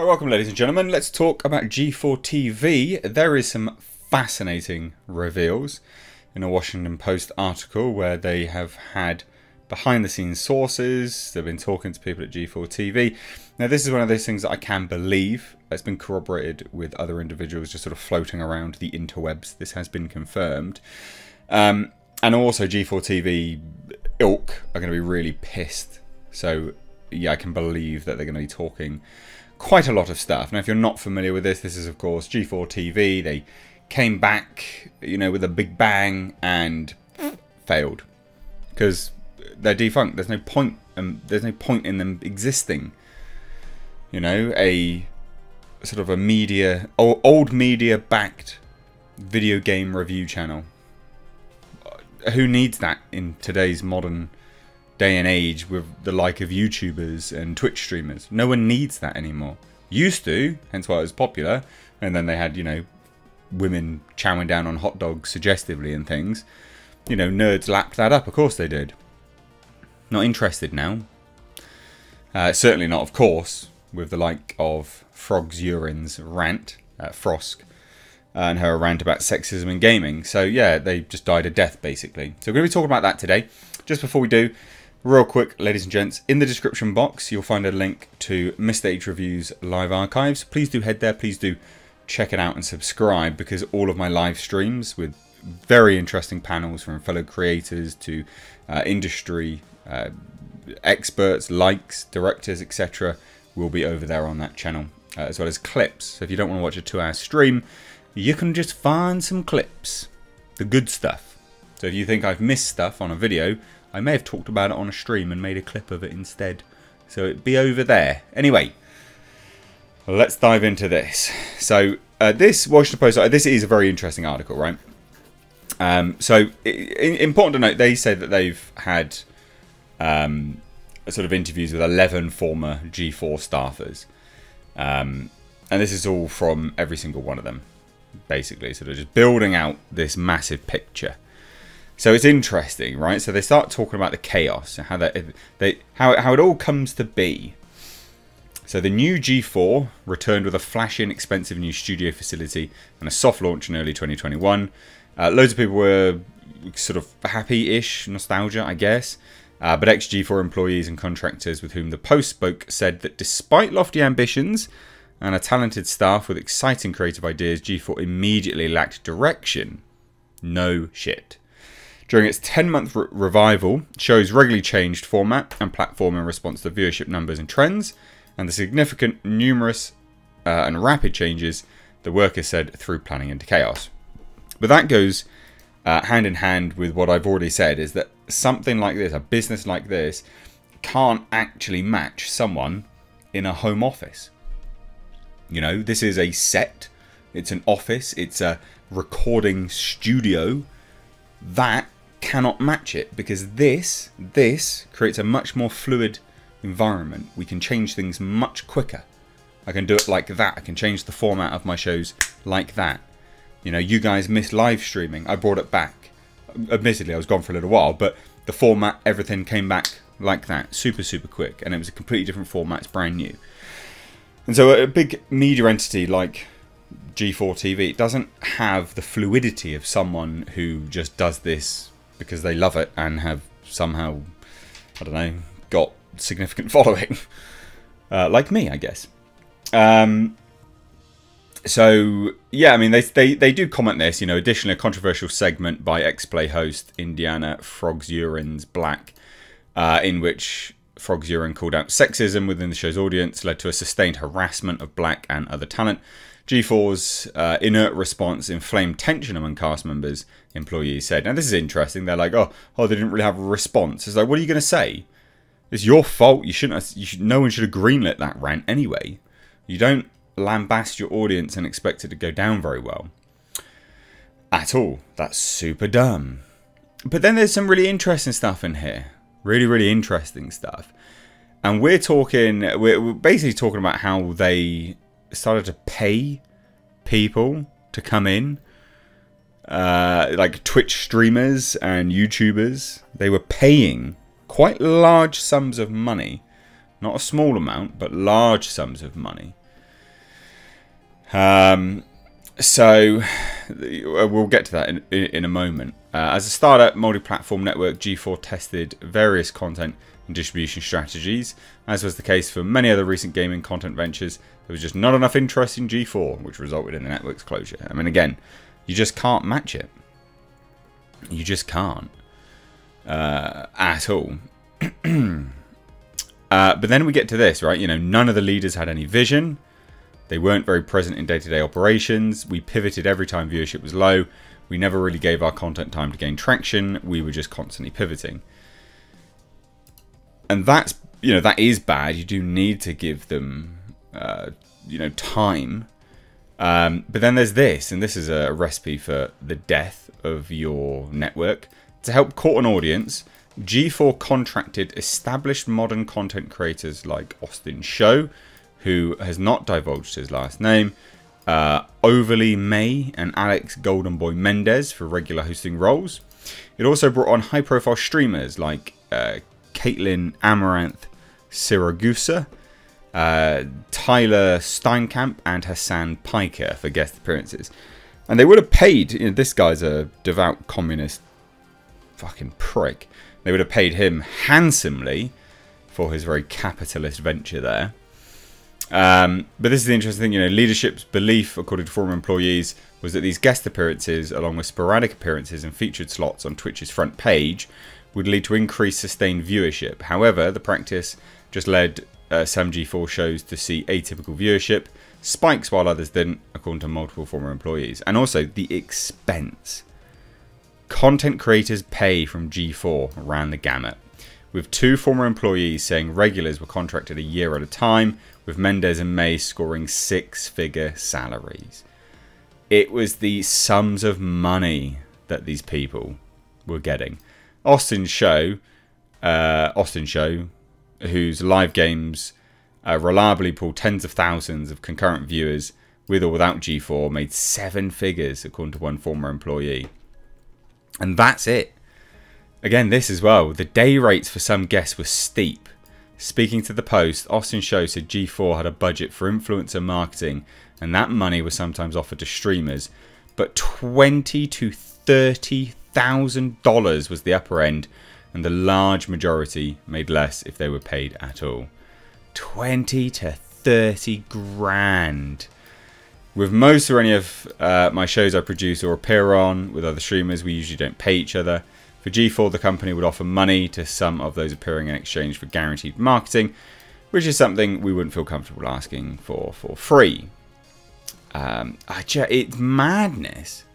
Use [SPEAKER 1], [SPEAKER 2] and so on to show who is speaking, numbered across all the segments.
[SPEAKER 1] Right, welcome ladies and gentlemen. Let's talk about G4TV. There is some fascinating reveals in a Washington Post article where they have had behind the scenes sources. They've been talking to people at G4TV. Now this is one of those things that I can believe. It's been corroborated with other individuals just sort of floating around the interwebs. This has been confirmed. And also G4TV ilk are going to be really pissed. So yeah, I can believe that they're going to be talking quite a lot of stuff. Now, if you're not familiar with this is of course G4TV. They came back, you know, with a big bang and failed because they're defunct. There's no point. There's no point in them existing. You know, a sort of a media, old media-backed video game review channel. Who needs that in today's modern day and age with the like of YouTubers and Twitch streamers? No one needs that anymore. Used to, hence why it was popular. And then they had, you know, women chowing down on hot dogs suggestively and things. You know, nerds lapped that up. Of course they did. Not interested now. Certainly not, of course, with the like of Frog's Urine's rant, Frosk, and her rant about sexism in gaming. So yeah, they just died a death basically. So we're going to be talking about that today. Just before we do, real quick, ladies and gents, in the description box you'll find a link to Mr. H Review's live archives. Please do head there, please do check it out and subscribe, because all of my live streams with very interesting panels from fellow creators to industry experts, likes, directors, etc. will be over there on that channel, as well as clips. So if you don't want to watch a 2-hour stream, you can just find some clips, the good stuff. So if you think I've missed stuff on a video, I may have talked about it on a stream and made a clip of it instead. So it'd be over there. Anyway, let's dive into this. So this Washington Post, this is a very interesting article, right? So important to note, they say that they've had sort of interviews with 11 former G4 staffers. And this is all from every single one of them, basically. So they're just building out this massive picture. So it's interesting, right? So they start talking about the chaos, how how it all comes to be. So the new G4 returned with a flashy and expensive new studio facility and a soft launch in early 2021. Loads of people were sort of happy-ish, nostalgia, I guess. But ex-G4 employees and contractors with whom the Post spoke said that despite lofty ambitions and a talented staff with exciting creative ideas, G4 immediately lacked direction. No shit. During its 10-month revival, shows regularly changed format and platform in response to viewership numbers and trends, and the significant, numerous and rapid changes the workers said threw planning into chaos. But that goes hand in hand with what I've already said, is that something like this, a business like this, can't actually match someone in a home office. You know, this is a set, it's an office, it's a recording studio. That cannot match it, because this creates a much more fluid environment. We can change things much quicker. I can do it like that. I can change the format of my shows like that. You know, you guys missed live streaming. I brought it back. Admittedly, I was gone for a little while, but the format, everything came back like that. Super, super quick. And it was a completely different format. It's brand new. And so a big media entity like G4TV doesn't have the fluidity of someone who just does this because they love it and have somehow, I don't know, got significant following. Like me, I guess. So, yeah, I mean, they do comment this, you know, additionally a controversial segment by ex-Play host Indiana Frog's Urine's Black, in which Frog's Urine called out sexism within the show's audience, led to a sustained harassment of Black and other talent. G4's inert response inflamed tension among cast members, employees said. Now, this is interesting. They're like, oh, they didn't really have a response. It's like, what are you going to say? It's your fault. You shouldn't have, no one should have greenlit that rant anyway. You don't lambast your audience and expect it to go down very well. At all. That's super dumb. But then there's some really interesting stuff in here. Really, really interesting stuff. And we're basically talking about how they started to pay people to come in, like Twitch streamers and YouTubers. They were paying quite large sums of money, not a small amount, but large sums of money, So we'll get to that in a moment. As a startup multi-platform network, G4 tested various content and distribution strategies. As was the case for many other recent gaming content ventures, there was just not enough interest in G4, which resulted in the network's closure. I mean, again, you just can't match it. You just can't. At all. But then we get to this, right? You know, none of the leaders had any vision. They weren't very present in day-to-day operations. We pivoted every time viewership was low. We never really gave our content time to gain traction. We were just constantly pivoting. And that's, you know, that is bad. You do need to give them, you know, time. But then there's this, and this is a recipe for the death of your network. To help court an audience, G4 contracted established modern content creators like Austin Show, who has not divulged his last name, Overly May and Alex Golden Boy Mendez for regular hosting roles. It also brought on high-profile streamers like Caitlin Amaranth Siragusa, Tyler Steinkamp and Hassan Piker for guest appearances. And they would have paid, you know, this guy's a devout communist fucking prick. They would have paid him handsomely for his very capitalist venture there. But this is the interesting thing, you know, leadership's belief, according to former employees, was that these guest appearances, along with sporadic appearances and featured slots on Twitch's front page, would lead to increased sustained viewership. However, the practice just led some G4 shows to see atypical viewership, spikes while others didn't, according to multiple former employees. And also, the expense. Content creators pay from G4 ran the gamut, with 2 former employees saying regulars were contracted a year at a time, with Mendez and May scoring 6-figure salaries. It was the sums of money that these people were getting. Austin Show, whose live games reliably pull tens of thousands of concurrent viewers with or without G4, made 7 figures, according to one former employee. And that's it. Again, this as well. The day rates for some guests were steep. Speaking to the Post, Austin Show said G4 had a budget for influencer marketing, and that money was sometimes offered to streamers, but $20,000 to $30,000 was the upper end, and the large majority made less if they were paid at all. 20 to 30 grand. With most or any of my shows I produce or appear on with other streamers, we usually don't pay each other. For G4, the company would offer money to some of those appearing in exchange for guaranteed marketing, which is something we wouldn't feel comfortable asking for free. It's madness.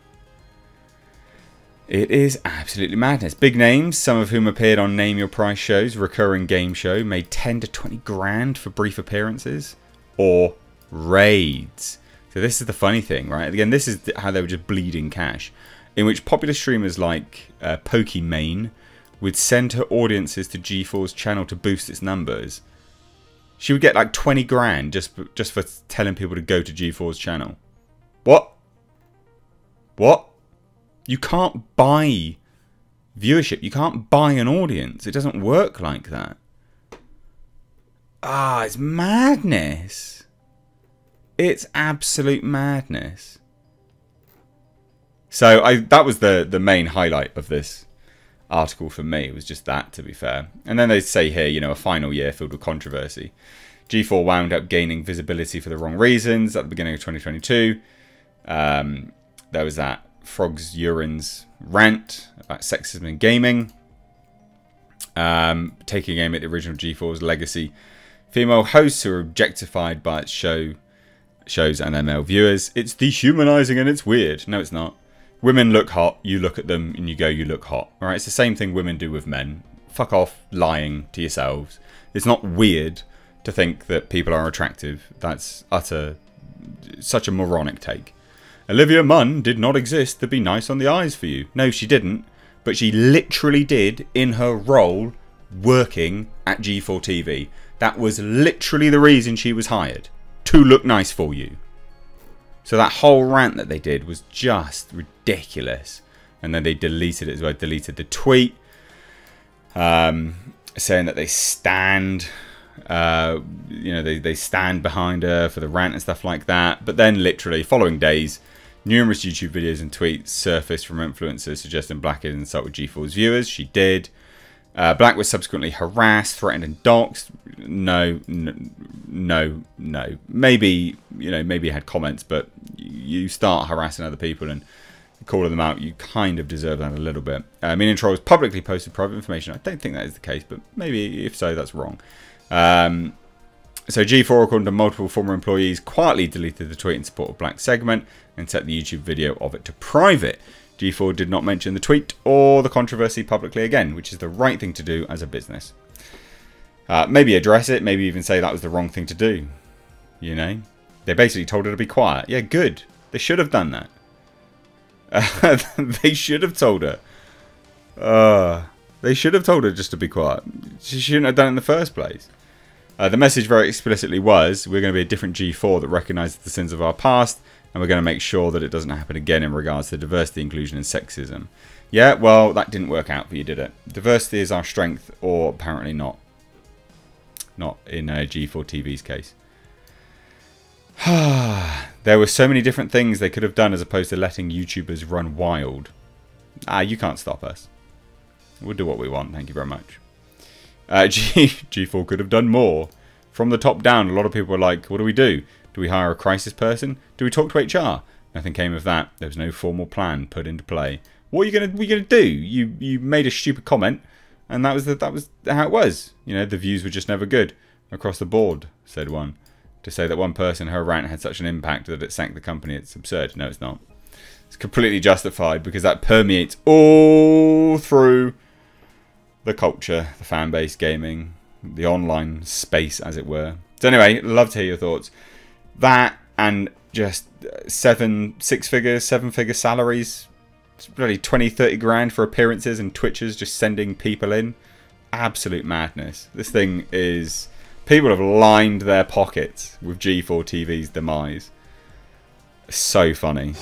[SPEAKER 1] It is absolutely madness. Big names, some of whom appeared on Name Your Price shows, recurring game show, made 10 to 20 grand for brief appearances, or raids. So this is the funny thing, right? Again, this is how they were just bleeding cash, in which popular streamers like Pokimane would send her audiences to G4's channel to boost its numbers. She would get like 20 grand just for telling people to go to G4's channel. What? What? You can't buy viewership. You can't buy an audience. It doesn't work like that. Ah, it's madness. It's absolute madness. So that was the main highlight of this article for me. It was just that, to be fair. And then they say here, you know, a final year filled with controversy. G4 wound up gaining visibility for the wrong reasons at the beginning of 2022. There was that Frogs Urines rant about sexism in gaming. Taking aim at the original G4's legacy female hosts who are objectified by its shows and their male viewers. It's dehumanizing and it's weird. No, it's not. Women look hot, you look at them and you go, you look hot. Alright, it's the same thing women do with men. Fuck off lying to yourselves. It's not weird to think that people are attractive. That's such a moronic take. Olivia Munn did not exist to be nice on the eyes for you. No, she didn't. But she literally did in her role working at G4TV. That was literally the reason she was hired. To look nice for you. So that whole rant that they did was just ridiculous. And then they deleted it as well. Deleted the tweet. Saying that they stand You know, they stand behind her for the rant and stuff like that. But then literally following days, numerous YouTube videos and tweets surfaced from influencers suggesting Black had insulted G4's viewers. She did. Black was subsequently harassed, threatened and doxxed. No. Maybe, you know, maybe had comments, but you start harassing other people and calling them out, you kind of deserve that a little bit. Meaning trolls publicly posted private information. I don't think that is the case, but maybe if so, that's wrong. So G4, according to multiple former employees, quietly deleted the tweet in support of Black's segment and set the YouTube video of it to private. G4 did not mention the tweet or the controversy publicly again, which is the right thing to do as a business. Maybe address it, maybe even say that was the wrong thing to do. You know? They basically told her to be quiet. Yeah, good. They should have done that. They should have told her. They should have told her just to be quiet. She shouldn't have done it in the first place. The message very explicitly was, we're going to be a different G4 that recognises the sins of our past, and we're going to make sure that it doesn't happen again in regards to diversity, inclusion and sexism. Yeah, well, that didn't work out for you, did it? Diversity is our strength, or apparently not. Not in G4TV's case. There were so many different things they could have done as opposed to letting YouTubers run wild. You can't stop us. We'll do what we want, thank you very much. G4 could have done more. From the top down, a lot of people were like, what do we do? Do we hire a crisis person? Do we talk to HR? Nothing came of that. There was no formal plan put into play. What are you gonna do? You made a stupid comment, and that was how it was. You know, the views were just never good across the board, said one. To say that one person, her rant had such an impact that it sank the company, it's absurd. No, it's not. It's completely justified because that permeates all through the culture, the fan base, gaming, the online space, as it were. So anyway, love to hear your thoughts. That and just seven figure salaries, bloody 20, 30 grand for appearances and Twitches just sending people in. Absolute madness. This thing is... People have lined their pockets with G4TV's demise. So funny.